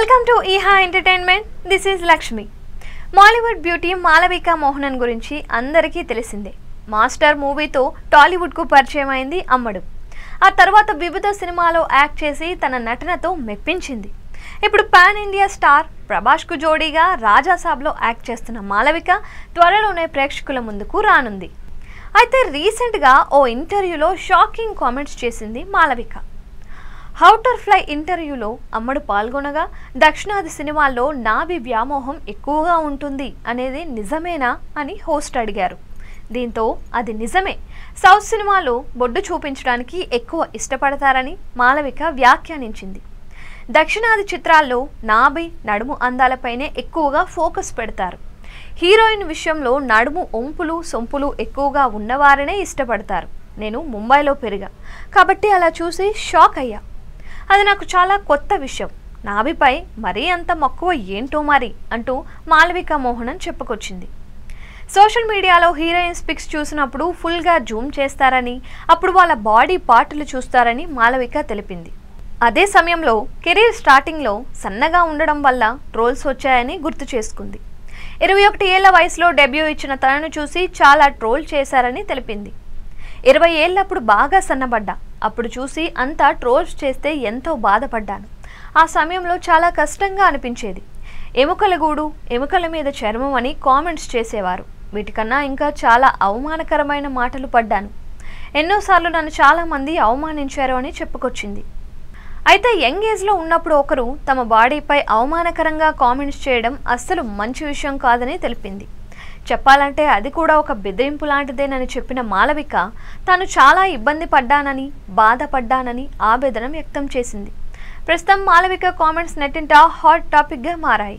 Welcome to Eeha entertainment. This is Lakshmi. Mollywood beauty Malavika Mohanan గురించి అందరికీ తెలిసిందే. మాస్టర్ మూవీతో టాలీవుడ్కు పరిచయం అయింది అమ్మడు. ఆ తర్వాత వివిధ సినిమాలో యాక్ట్ చేసి తన నటనతో మెప్పించింది. ఇప్పుడు పాన్ ఇండియా స్టార్ ప్రభాస్కు జోడీగా రాజాసాబ్లో యాక్ట్ చేస్తున్న మాలవిక త్వరలోనే ప్రేక్షకుల ముందుకు రానుంది. అయితే రీసెంట్గా ఓ ఇంటర్వ్యూలో షాకింగ్ కామెంట్స్ చేసింది మాలవిక. హౌటర్ ఫ్లై ఇంటర్వ్యూలో అమ్మడు పాల్గొనగా దక్షిణాది సినిమాల్లో నాభి వ్యామోహం ఎక్కువగా ఉంటుంది అనేది నిజమేనా అని హోస్ట్ అడిగారు. దీంతో అది నిజమే, సౌత్ సినిమాలో బొడ్డు చూపించడానికి ఎక్కువ ఇష్టపడతారని మాలవిక వ్యాఖ్యానించింది. దక్షిణాది చిత్రాల్లో నాభి నడుము అందాలపైనే ఎక్కువగా ఫోకస్ పెడతారు. హీరోయిన్ విషయంలో నడుము ఒంపులు సొంపులు ఎక్కువగా ఉన్నవారనే ఇష్టపడతారు. నేను ముంబైలో పెరిగా కాబట్టి అలా చూసి షాక్ అయ్యా. అది నాకు చాలా కొత్త విషయం. నాభిపై మరీ అంత మక్కువ ఏంటో మరి అంటూ మాలవిక మోహనన్ చెప్పుకొచ్చింది. సోషల్ మీడియాలో హీరోయిన్స్ పిక్స్ చూసినప్పుడు ఫుల్గా జూమ్ చేస్తారని, అప్పుడు వాళ్ళ బాడీ పార్టులు చూస్తారని మాలవిక తెలిపింది. అదే సమయంలో కెరీర్ స్టార్టింగ్లో సన్నగా ఉండడం వల్ల ట్రోల్స్ వచ్చాయని గుర్తు చేసుకుంది. 21 ఏళ్ల వయసులో డెబ్యూ ఇచ్చిన తనను చూసి చాలా ట్రోల్ చేశారని తెలిపింది. 20 ఏళ్ళప్పుడు బాగా సన్నబడ్డా, అప్పుడు చూసి అంతా ట్రోల్స్ చేస్తే ఎంతో బాధపడ్డాను. ఆ సమయంలో చాలా కష్టంగా అనిపించేది. ఎముకల గూడు, ఎముకల మీద చర్మం అని కామెంట్స్ చేసేవారు. వీటికన్నా ఇంకా చాలా అవమానకరమైన మాటలు పడ్డాను. ఎన్నోసార్లు నన్ను చాలామంది అవమానించారు అని చెప్పుకొచ్చింది. అయితే యంగ్ ఏజ్లో ఉన్నప్పుడు ఒకరు తమ బాడీపై అవమానకరంగా కామెంట్స్ చేయడం అస్సలు మంచి విషయం కాదని తెలిపింది. చెప్పాలంటే అది కూడా ఒక బెదిరింపు లాంటిదేనని చెప్పిన మాలవిక తాను చాలా ఇబ్బంది పడ్డానని, బాధపడ్డానని ఆవేదన వ్యక్తం చేసింది. ప్రస్తుతం మాలవిక కామెంట్స్ నెట్టింట హాట్ టాపిక్గా మారాయి.